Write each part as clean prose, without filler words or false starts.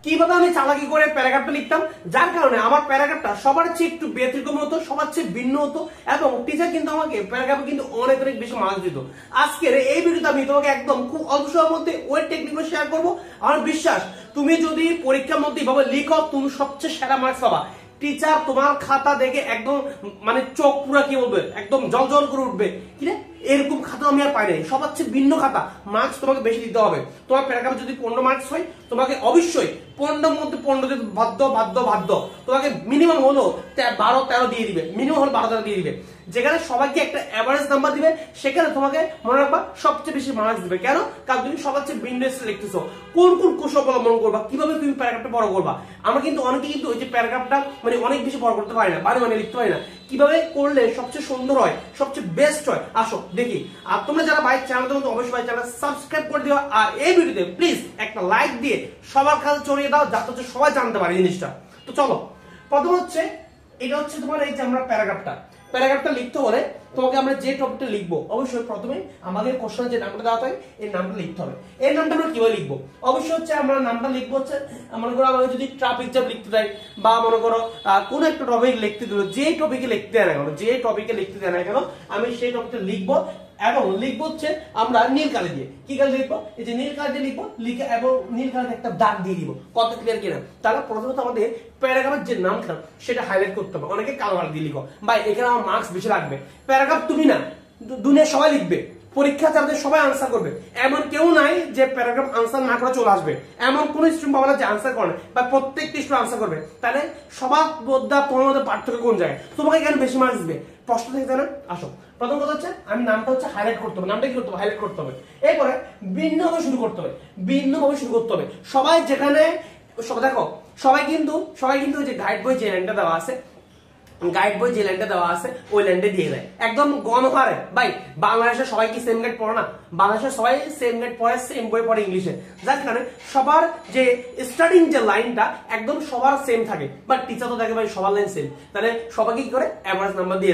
কিভাবে আমি চালাকি করে প্যারাগ্রাফটা লিখতাম, যার কারণে আমার প্যারাগ্রাফটা সবার চেয়ে একটু ব্যতিক্রম হতো, সবার চেয়ে ভিন্ন হতো, এবং টিচার কিন্তু আমাকে প্যারাগ্রাফে কিন্তু অনেক অনেক বেশি মার্কস দিত। আজকের এই ভিডিওতে আমি তোমাকে একদম খুব অল্প সময়ের মধ্যে ওই টেকনিকগুলো শেয়ার করবো। আমার বিশ্বাস তুমি যদি পরীক্ষার মধ্যে এভাবে লিখো তুমি সবচেয়ে সেরা মার্কস পাবা। টিচার তোমার খাতা দেখে একদম মানে চোখ পুরা কি বলবে, একদম জল জল করে উঠবে, কি রে এরকম খাতা আমি আর পাই নাই, সবার চেয়ে ভিন্ন খাতা, মার্কস তোমাকে বেশি দিতে হবে। তোমার প্যারাগ্রাফ যদি 15 মার্কস হয় তোমাকে অবশ্যই 15 মধ্যে 15 দিতে বাধ্য, তোমাকে মিনিমাম হলো 12-13 দিয়ে দিবে, মিনিমাম হলো 12-13 দিয়ে দিবে। যেখানে সবাইকে একটা এভারেজ নাম্বার দিবে সেখানে তোমাকে মনে রাখবা সবচেয়ে বেশি মার্কস দিবে। কেন? কারণ তুমি সবার চেয়ে ভিন্ন লিখতেছো। কোন কোন কৌশল অবলম্বন করবা, কিভাবে তুমি প্যারাগ্রাফটা বড় করবা। আমরা কিন্তু অনেকে কিন্তু ওই যে প্যারাগ্রাফটা মানে অনেক বেশি বড় করতে পারি না, মানে লিখতে পারি না, কিভাবে করলে সবচেয়ে সুন্দর হয়, সবচেয়ে বেস্ট হয়, আসো দেখি। আর তোমরা যারা ভাই চ্যানেলটা মতো অবশ্যই ভাই চ্যানেল সাবস্ক্রাইব করে দিও, আর এই ভিডিওতে প্লিজ একটা লাইক দিয়ে সবার কাছে ছড়িয়ে দাও যাতে হচ্ছে সবাই জানতে পারে জিনিসটা। তো চলো, প্রথম হচ্ছে এটা হচ্ছে তোমার এই যে আমরা প্যারাগ্রাফটা লিখতে হলে তোমাকে আমরা যে টপিকটা লিখবো অবশ্যই প্রথমে আমাদের কোশ্চেনে যে নামটা দেওয়া হয় এই নামটা লিখতে হবে। এই নামটা আমরা কিভাবে লিখবো? অবশ্যই হচ্ছে আমরা নামটা লিখবো হচ্ছে মনে করো আমাকে যদি ট্রাফিক জ্যাম লিখতে দেয় বা মনে করো কোন একটা টপিক লিখতে দিল, যে টপিকে লিখতে দেয় না কেন আমি সেই টপিকটা লিখবো, এবং লিখবো হচ্ছে আমরা নীল কালি দিয়ে। কি কালি লিখবো? এই যে নীল কালি দিয়ে লিখবো, লিখে এবং নীল কালিতে একটা দাগ দিয়ে দিব। কত ক্লিয়ার কিনা? তাহলে প্রথমত আমাদের প্যারাগ্রাফের যে নামটা সেটা হাইলাইট করতে হবে। অনেকে কালো কালি দিয়ে লিখো, ভাই এখানে আমার মার্কস বেশি লাগবে। প্যারাগ্রাফ তুমি না, দুনিয়া সবাই লিখবে, পরীক্ষা চাপে সবাই আনসার করবে, এমন কেউ নাই যে প্যারাগ্রাফ আনসার না করে চলে আসবে, এমন কোন স্টুডেন্ট পাবে না যে আনসার করে না, বা প্রত্যেকটি স্টুডেন্ট আনসার করবে। তাহলে সবার মধ্যে তোমার মধ্যে পার্থক্য কোন জায়গায়, তোমাকে কেন বেশি মার্কস দিবে? প্রশ্ন থেকে না। আসো, প্রথম কথা হচ্ছে আমি নামটা হচ্ছে হাইলাইট করতে হবে। নামটা কি করতে হবে? হাইলাইট করতে হবে। এরপরে ভিন্নভাবে শুরু করতে হবে। সবাই যেখানে দেখো সবাই কিন্তু যে গাইড বই যে লাইনটা দেওয়া আছে ওই লাইনটা দিয়ে দেয় একদম গণহারে। ভাই বাংলাদেশে সবাই কি সেম গাইড পড়ে না? বাংলাদেশে সবাই সেম গাইড পড়ে, সেম বই পড়ে ইংলিশে, যার কারণে সবার যে স্টার্টিং যে লাইনটা একদম সবার সেম থাকে। বাট টিচার তো দেখে ভাই সবার লাইন সেম, তাহলে সবাইকে কি করে এভারেজ নাম্বার দিয়ে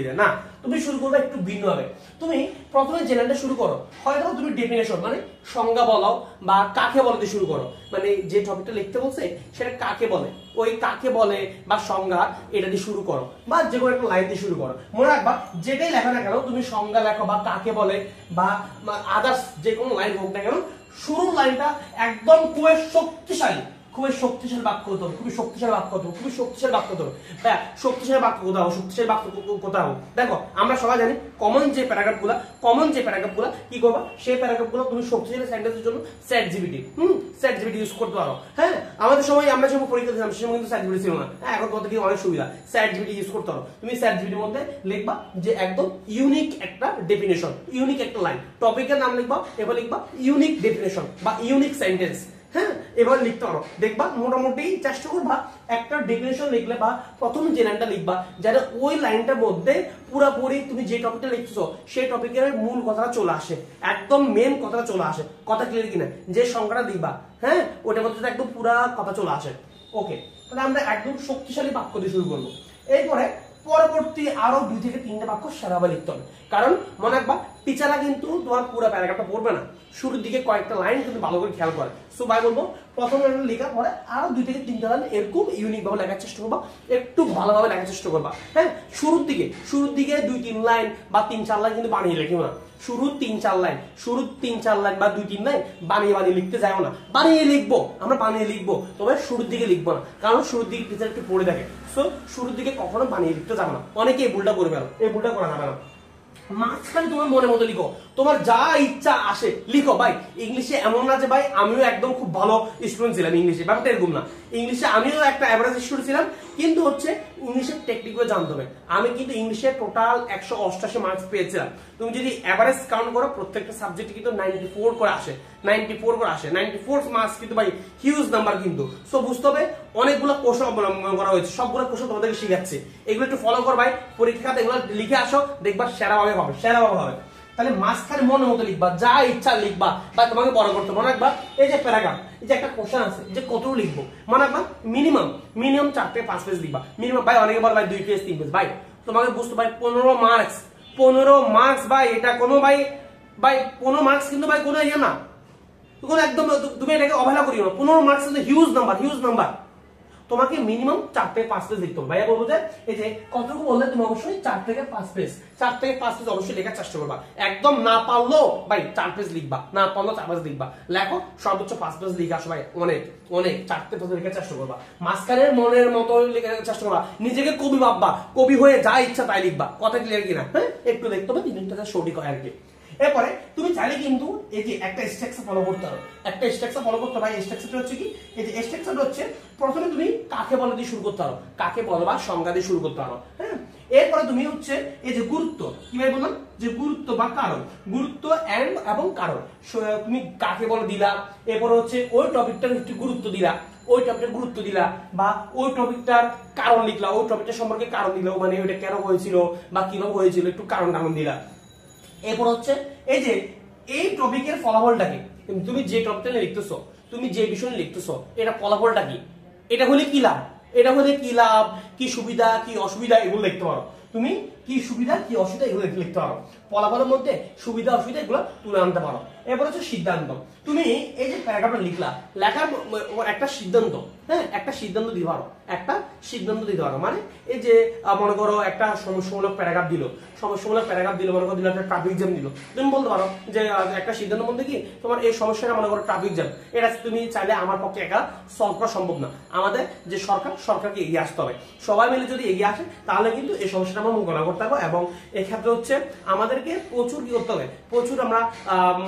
দেয়, না। তুমি শুরু করবে একটু ভিন্ন হবে। তুমি প্রথমে যে লাইনটা শুরু করো, হয়তো তুমি ডেফিনেশন মানে সংজ্ঞা বলাও বা কাকে বলতে শুরু করো, মানে যে টপিকটা লিখতে বলছে সেটা কাকে বলে, ওই কাকে বলে বা সংজ্ঞা এটা দিয়ে শুরু করো, বা যে কোনো একটা লাইন দিয়ে শুরু করো। মনে রাখবা যেটাই লেখা না কেন তুমি সংজ্ঞা লেখো বা কাকে বলে বা আদার্স যে কোনো লাইন হোক না কেন, শুরুর লাইনটা একদম খুবই শক্তিশালী বাক্য হতো, শক্তিশালী বাক্য কোথাও। দেখো আমরা সবাই জানি কমন যে প্যারাগ্রাফগুলো কি করবা, সেই প্যারাগ্রাফগুলো তুমি শক্তিশালী সেন্টেন্সের জন্য চ্যাট জিপিটি ইউজ করতে পারো। হ্যাঁ, আমাদের সময় আমরা যখন পরীক্ষা দিলাম সেই সময় কিন্তু চ্যাট জিপিটি ছিল না। হ্যাঁ, এখন তোমাদের অনেক সুবিধা, চ্যাট জিপিটি ইউজ করতে পারো। তুমি চ্যাট জিপিটির মধ্যে লিখবা যে একদম ইউনিক একটা ডেফিনেশন, ইউনিক একটা লাইন, টপিকের নাম লিখবা, এবার লিখবা ইউনিক ডেফিনেশন বা ইউনিক সেন্টেন্স। হ্যাঁ, এবার লিখতে পারো। দেখবা মোটামুটি চেষ্টা করবা একটা ডেফিনেশন লিখলে বা প্রথম যে লাইনটা লিখবা যাতে ওই লাইনটার মধ্যে পুরোপুরি তুমি যে টপিকটা লিখছো সেই টপিকের মূল কথাটা চলে আসে, একদম মেন কথাটা চলে আসে। কথা ক্লিয়ার কিনা? যে সংখ্যাটা দিবা, হ্যাঁ, ওটার মধ্যে একদম পুরা কথা চলে আসে। ওকে, তাহলে আমরা একদম শক্তিশালী বাক্য দিয়ে শুরু করবো। এরপরে পরবর্তী আরো 2 থেকে 3টা বাক্য সেরাভাবে লিখতে হবে। কারণ মনে রাখবা টিচাররা কিন্তু তোমার পুরো প্যারাগ্রাফটা পড়বে না, শুরুর দিকে কয়েকটা লাইন কিন্তু ভালো করে খেয়াল করে। সো ভাই বলবো প্রথম লাইন লেখার পরে আরো 2 থেকে 3টা লাইন এরকম ইউনিক ভাবে লেখার চেষ্টা করবা, একটু ভালোভাবে লেখার চেষ্টা করবা। হ্যাঁ, শুরুর দিকে 2-3 লাইন বা 3-4 লাইন কিন্তু বানিয়ে লেখিও না। শুরুর 3-4 লাইন বা 2-3 লাইন বানিয়ে লিখতে যাও না। আমরা বানিয়ে লিখবো, তবে শুরুর দিকে লিখবো না, কারণ শুরুর দিকে টিচার একটু পড়ে থাকে। সো শুরুর দিকে কখনো বানিয়ে লিখতে যাবো না। অনেকে এই ভুলটা করে ফেলো, এই ভুলটা করা যাবে না। মাঝখানে তোমার মনের মতো লিখো, তোমার যা ইচ্ছা আসে লিখো। ভাই ইংলিশে এমন না যে ভাই আমিও একদম খুব ভালো স্টুডেন্ট ছিলাম ইংলিশে, ব্যাপারটা এরকম না। ইংলিশে আমিও একটা এভারেজ স্টুডেন্ট ছিলাম, কিন্তু হচ্ছে ইংলিশের টেকনিকগুলো জানতে হবে। আমি কিন্তু ইংলিশে টোটাল 188 মার্কস পেয়েছিলাম। তুমি যদি এভারেজ কাউন্ট করো প্রত্যেকটা সাবজেক্টে কিন্তু 94 করে আসে, 94 মার্কস কিন্তু ভাই হিউজ নাম্বার কিন্তু। সো বুঝতে হবে অনেকগুলো কৌশল অবলম্বন করা হয়েছে, সবগুলো কৌশল তোমাদেরকে শিখাচ্ছি, এগুলো একটু ফলো কর ভাই। পরীক্ষাতে এগুলো লিখে আসো, দেখবা সেরাভাবে হবে। তাহলে মাঝখানে মনের মতো লিখবা, যা ইচ্ছা লিখবা, বা তোমাকে বড় করতে মনে রাখবা এই যে প্যারাগ্রাফ, এই যে একটা কোশ্চেন আছে যে কতটুকু লিখবো, মনে রাখবা মিনিমাম 4 থেকে 5 পেজ লিখবা মিনিমাম। ভাই অনেকে বলে ভাই 2 পেজ 3 পেজ, ভাই তোমাকে বুঝতে ভাই 15 মার্কস ভাই, এটা কোনো ভাই 15 মার্কস কিন্তু ভাই কোনো ইয়ে না, তখন একদম তুমি এটাকে অবহেলা করিও না। 15 মার্কস হিউজ নাম্বার। তোমাকে মিনিমাম 4 থেকে 5 পেজ লিখতে হবে। ভাইয়া বলবো যে এই যে কতটুকু বললে তুমি অবশ্যই 4 থেকে 5 পেজ অবশ্যই লেখার চেষ্টা করবা। একদম না পারলো ভাই 4 পেজ লিখবা, না পারলো 4 পেজ লিখবা। লেখো সর্বোচ্চ 5 পেজ লিখে আসো ভাই, অনেক 4 পেজ লেখার চেষ্টা করবা। মাঝখানের মনের মতো লেখার চেষ্টা করবা। নিজেকে কবি ভাববা, কবি হয়ে যা ইচ্ছা তাই লিখবা। কথা ক্লিয়ার কিনা? হ্যাঁ, একটু দেখতে হবে 3টা সঠিক হয় আর কি। এরপরে তুমি চাইলে কিন্তু এই যে একটা স্ট্রাকচার ফলো করতে পারো। ভাই স্ট্রাকচারটা হচ্ছে কি, এই যে স্ট্রাকচারটা হচ্ছে প্রথমে তুমি কাকে বলে দিয়ে শুরু করতে পারো, কাকে বলো বা সংজ্ঞা দিয়ে শুরু করতে পারো। হ্যাঁ, এরপরে তুমি হচ্ছে এই যে গুরুত্ব, কিভাবে বললাম যে গুরুত্ব বা কারণ, গুরুত্ব এন্ড এবং কারণ, তুমি কাকে বলে দিলা, এরপরে হচ্ছে ওই টপিকটার একটু গুরুত্ব দিলা, বা ওই টপিকটার কারণ লিখলা, ওই টপিকটা সম্পর্কে কারণ দিলা, মানে ওইটা কেন হয়েছিল বা কিভাবে হয়েছিল একটু কারণ দিলা। এরপর হচ্ছে এই যে এই টপিকের ফলাফলটাকে, তুমি যে টপিকটা লিখতেছো, তুমি যে বিষয় লিখতেছো, এটা ফলাফলটা কি, এটা হলে কি লাভ, কি সুবিধা কি অসুবিধা এগুলো লিখতে পারো। তুমি কি সুবিধা কি অসুবিধা এগুলো লিখতে পারো। ফলাফলের মধ্যে সুবিধা অসুবিধা এগুলো তুলে আনতে পারো। এরপর হচ্ছে সিদ্ধান্ত। তুমি এই যে প্যারাগ্রাফটা লেখার একটা সিদ্ধান্ত, হ্যাঁ, একটা সিদ্ধান্ত দিতে পারো। মানে এই যে মনে করো একটা সমস্যামূলক প্যারাগ্রাফ দিল, মনে করো দিল একটা ট্রাফিক জ্যাম দিল, তুমি বলতে পারো যে একটা সিদ্ধান্ত মধ্যে কি তোমার এই সমস্যাটা মনে করো ট্রাফিক জ্যাম, এটা তুমি চাইলে আমার পক্ষে একা সলভ করা সম্ভব না, আমাদের যে সরকারকে এগিয়ে আসতে হবে। সবাই মিলে যদি এগিয়ে আসে তাহলে কিন্তু এই সমস্যাটা আমরা মোকাবিলা করতে পারবো। এবং এক্ষেত্রে হচ্ছে আমাদেরকে প্রচুর কি করতে হবে, প্রচুর আমরা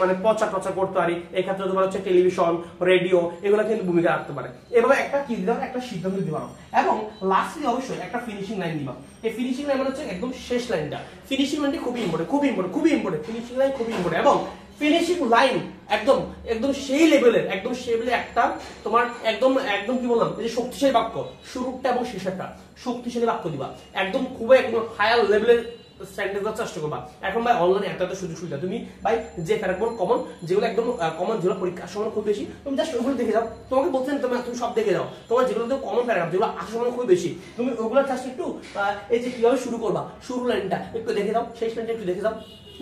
মানে প্রচার করতে পারি। এক্ষেত্রে তোমার হচ্ছে টেলিভিশন, রেডিও এগুলো কিন্তু ভূমিকা রাখতে পারে। এভাবে একটা কি দিতে পারো, একটা সিদ্ধান্ত দিতে পারো। এবং লাস্টলি অবশ্যই একটা ফিনিশিং লাইন দিবা। এই ফিনিশিং লাইন মানে হচ্ছে একদম শেষ লাইনটা। ফিনিশিং লাইনটি খুবই ইম্পর্টেন্ট। ফিনিশিং লাইন খুবই ইম্পর্টেন্ট। এবং ফিনিশিং লাইন একদম সেই লেভেলের, একটা তোমার একদম কি বললাম, এই যে শক্তিশালী বাক্য, শুরুটা এবং শেষেরটা শক্তিশালী বাক্য দিবা। খুবই হায়ার লেভেলের সেন্টেন্স চেষ্টা করবা। এখন ভাই অনলাইনে এত সুযোগ সুবিধা, তুমি ভাই যে প্যারাগ্রাফ কমন, যেগুলো একদম কমন, যেগুলো পরীক্ষার সময় খুব বেশি, তুমি জাস্ট ওগুলো দেখে যাও। তোমাকে বলছেন তুমি সব দেখে যাও, তোমার যেগুলো কমন প্যারাগ্রাফ, যেগুলো আসার সময় খুব বেশি, তুমি ওগুলো জাস্ট একটু এই যে কিভাবে শুরু করবা, শুরু লাইনটা একটু দেখে যাও, শেষ লাইনটা একটু দেখে যাও।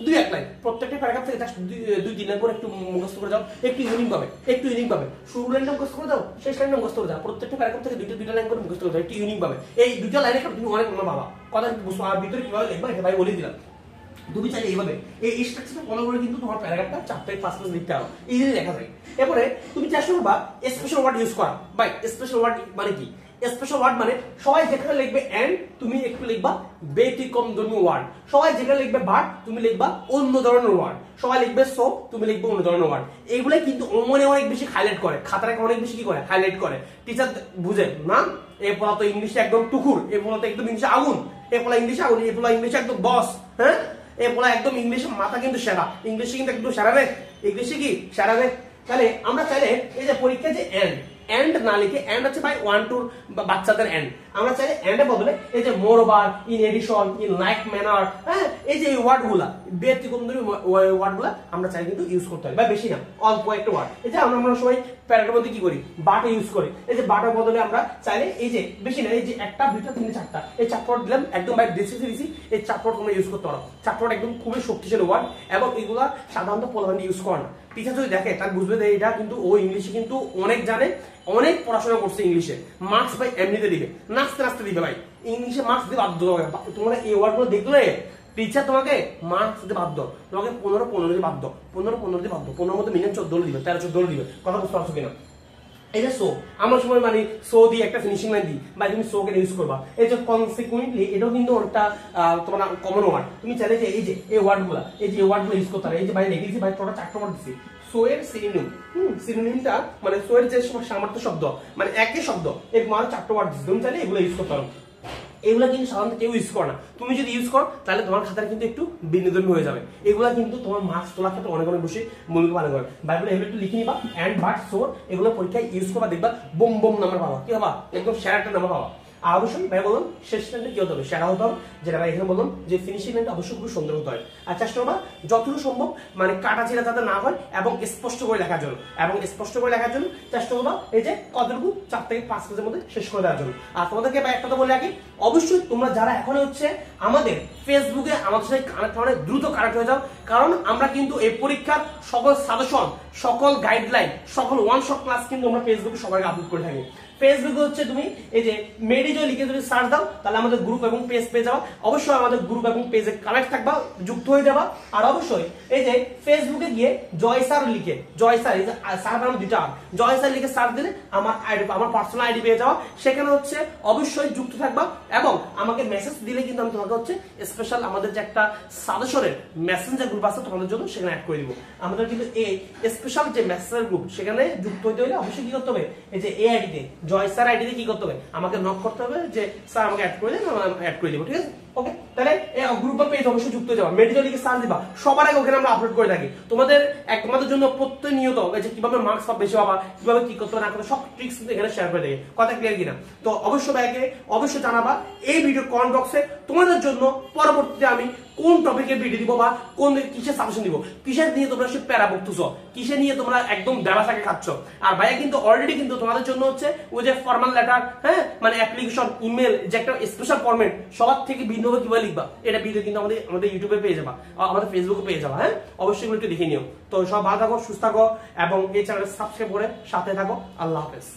2-1 লাইন প্রত্যেকটা প্যারাগ্রাফ থেকে জাস্ট 2-3 লাইন করে একটু মুখস্থ করে যাও, একটু ইউনিক পাবে। শুরু লাইনটা মুখস্থ করে যাও, শেষ লাইনটা মুখস্থ করে যাও। প্রত্যেকটা প্যারাগ্রাফ থেকে দুইটা লাইন করে মুখস্থ করে যাও, একটু ইউনিক পাবে। এই দুইটা লাইনে তুমি অনেক পাবা। কথা বুঝছো, আর ভিতরে কিভাবে লিখবা এটা ভাই বলে দিলাম। তুমি চাইলে এইভাবে এই স্ট্রাকচারটা ফলো করে কিন্তু তোমার প্যারাগ্রাফটা 4 থেকে 5 পেজ লিখতে পারো, ইজিলি লেখা যায়। এরপরে তুমি চেষ্টা করবা স্পেশাল ওয়ার্ড ইউজ করা। ভাই স্পেশাল ওয়ার্ড মানে কি? স্পেশাল ওয়ার্ড মানে সবাই যেখানে লিখবে এন্ড, তুমি একটু লিখবা ব্যতিক্রমধর্মী ওয়ার্ড। সবাই যেখানে লিখবে বাট, তুমি লিখবা অন্য ধরনের ওয়ার্ড। সবাই লিখবে সো, তুমি লিখবে অন্য ধরনের ওয়ার্ড। এইগুলাই কিন্তু অনেক বেশি হাইলাইট করে, খাতাটাকে অনেক বেশি কি করে, হাইলাইট করে। টিচার বুঝে না এই পড়া তো ইংলিশে একদম টুকুর, এই পড়া তো একদম ইংলিশে আগুন, এই পড়া ইংলিশে আগুন, এই পড়া ইংলিশে একদম বস। হ্যাঁ, এই পড়া একদম ইংলিশে মাথা কিন্তু সেরা, ইংলিশে কিন্তু একদম সেরা রে, ইংলিশে কি সেরা রে। তাহলে আমরা চাইলে এই যে পরীক্ষায় যে এন্ড না লিখে, এন্ড হচ্ছে ভাই 1-2 বাচ্চাদের এন্ড, আমরা চাইলে এন্ডের বদলে এই যে moreover, in addition, in like manner, হ্যাঁ, এই যে ওয়ার্ডগুলা ব্যতিক্রমধর্মী ওয়ার্ডগুলা আমরা চাইলে কিন্তু ইউজ করতে হয়, বা বেশি না, অল্প একটা ওয়ার্ড। এই যে আমরা সবাই প্যারাগ্রাফের মধ্যে কি করি, বাট ইউজ করি। এই যে বাটার বদলে আমরা চাইলে এই যে বেশি না, এই যে 1টা 2টা 3টা 4টা এই 4 ওয়ার্ড দিলাম, একদম ভাই দিছি এই 4 ওয়ার্ড তোমরা ইউজ করতে পারো। 4 ওয়ার্ড একদম খুবই শক্তিশালী ওয়ার্ড, এবং এগুলা সাধারণত পোলাপান ইউজ করে না। টিচার যদি দেখে তার বুঝবে যে এটা কিন্তু ও ইংলিশে কিন্তু অনেক জানে, অনেক পড়াশোনা করছে ইংলিশে, মার্কস ভাই এমনিতে দিবে, নাচতে দিবে ভাই, ইংলিশে মার্কস দিতে বাধ্য হবে। তোমরা এই ওয়ার্ডগুলো দেখলে টিচার তোমাকে মার্কস দিতে বাধ্য, তোমাকে 15 দিয়ে বাধ্য, 15 মধ্যে মিনিমাম 14 দিবে, 13-14 দিবে। কথা বুঝতে পারছো কিনা? এই যে সো, আমার সময় মানে সো দিয়ে একটা ফিনিশিং লাইন দিই, বা তুমি সো কে ইউজ করবা। এই যে কনসিকুয়েন্টলি, এটাও কিন্তু একটা তোমার কমন ওয়ার্ড। তুমি চাইলে যে এই যে এই ওয়ার্ডগুলো ইউজ করতে পারো। এই যে ভাই লিখেছি ভাই, টোটাল 4টা ওয়ার্ড দিছি। সো এর সিনোনিমটা মানে সো এর যে সামর্থ্য শব্দ, মানে একই শব্দ, এর মানে 4টা ওয়ার্ড দিছি। তুমি চাইলে এগুলো ইউজ করতে পারো। এগুলা কিন্তু সাধারণত কেউ ইউজ করে না, তুমি যদি ইউজ করো তাহলে তোমার খাতাটা কিন্তু একটু ভিন্নধর্মী হয়ে যাবে। এগুলা কিন্তু তোমার মার্কস তোলার ক্ষেত্রে অনেক বেশি ভূমিকা পালন করে। বাইবেলে এগুলো একটু লিখে নিবা, এন্ড বাট সো এগুলো পরীক্ষায় ইউজ করবা, দেখবা বোম নাম্বার পাবা। কি হবা? একদম সেরা একটা নাম্বার পাবা। আর অবশ্যই ভাই বললাম শেষ লাইনটা কি হতে হবে, সেরা হতে হবে। যেটা ভাই এখানে বললাম যে ফিনিশিং লাইনটা অবশ্যই খুব সুন্দর হতে হয়। আর চেষ্টা করবা যতটুকু সম্ভব মানে কাটাছিড়া যাতে না হয়, এবং স্পষ্ট করে লেখার জন্য চেষ্টা করবা এই যে কতটুকু 4 থেকে 5 পেজের মধ্যে শেষ করে দেওয়ার জন্য। আর তোমাদেরকে ভাই একটা তো বলে রাখি, অবশ্যই তোমরা যারা এখন হচ্ছে আমাদের ফেসবুকে আমাদের সাথে কানেক্ট, দ্রুত কানেক্ট হয়ে যাও, কারণ আমরা কিন্তু এই পরীক্ষার সকল সাজেশন সকল গাইডলাইন, সকল ওয়ান শট ক্লাস কিন্তু আমরা ফেসবুকে সবাইকে আপলোড করে থাকি। ফেসবুকে হচ্ছে তুমি এই যে মেডিজয় লিখে যদি সার্চ দাও তাহলে আমাদের গ্রুপ এবং পেজ পেয়ে যাবা। অবশ্যই আমাদের গ্রুপ এবং পেজে কানেক্ট থাকবা, যুক্ত হয়ে যাবা। আর অবশ্যই এই যে ফেসবুকে গিয়ে জয় স্যার লিখে, জয় স্যার এই যে স্যার নাম দুইটা, জয় স্যার লিখে সার্চ দিলে আমার আইডি, আমার পার্সোনাল আইডি পেয়ে যাওয়া। সেখানে হচ্ছে অবশ্যই যুক্ত থাকবা এবং আমাকে মেসেজ দিলে কিন্তু আমি তোমাকে হচ্ছে স্পেশাল আমাদের যে একটা সাজেশনের মেসেঞ্জার গ্রুপ আছে তোমাদের জন্য, সেখানে অ্যাড করে দিব। আমাদের কিন্তু এই স্পেশাল যে মেসেঞ্জার গ্রুপ, সেখানে যুক্ত হতে হলে অবশ্যই কি করতে হবে, এই যে এই আইডিতে জয় স্যার আইডিতে কি করতে হবে, আমাকে নক করতে হবে যে স্যার আমাকে অ্যাড করে দেন, অ্যাড করে দিব। ঠিক আছে, ওকে। তাহলে এই গ্রুপ বা পেজ অবশ্যই যুক্ত হয়ে যাবা, মেডিকেল লিখে সার্চ দিবা, সবার আগে ওখানে আমরা আপলোড করে থাকি তোমাদের জন্য প্রতিনিয়ত এই যে কিভাবে মার্কস পাবে বেশি পাবা, কিভাবে কি করতে হবে না করতে, সব ট্রিক্স কিন্তু এখানে শেয়ার করে থাকি। কথা ক্লিয়ার কিনা? তো অবশ্যই ভাইকে অবশ্যই জানাবা এই ভিডিও কমেন্ট বক্সে তোমাদের জন্য পরবর্তীতে আমি কোন টপিকের ভিডিও দিব বা কোন কিসের সাজেশন দিব, কিসের নিয়ে তোমরা সে প্যারা বকতেছো, কিসে নিয়ে তোমরা একদম ব্যবসাকে খাচ্ছ। আর ভাইয়া কিন্তু অলরেডি কিন্তু তোমাদের জন্য হচ্ছে ওই যে ফর্মাল লেটার, হ্যাঁ মানে অ্যাপ্লিকেশন, ইমেল যে একটা স্পেশাল ফরম্যাট সবার থেকে ভিন্নভাবে কিভাবে লিখবা, এটা ভিডিও কিন্তু আমাদের ইউটিউবে পেয়ে যাবা, আমাদের ফেসবুকে পেয়ে যাবা। হ্যাঁ অবশ্যই একটু দেখে নিও। তো সব ভালো থাকো, সুস্থ থাকো এবং এই চ্যানেল সাবস্ক্রাইব করে সাথে থাকো। আল্লাহ হাফেজ।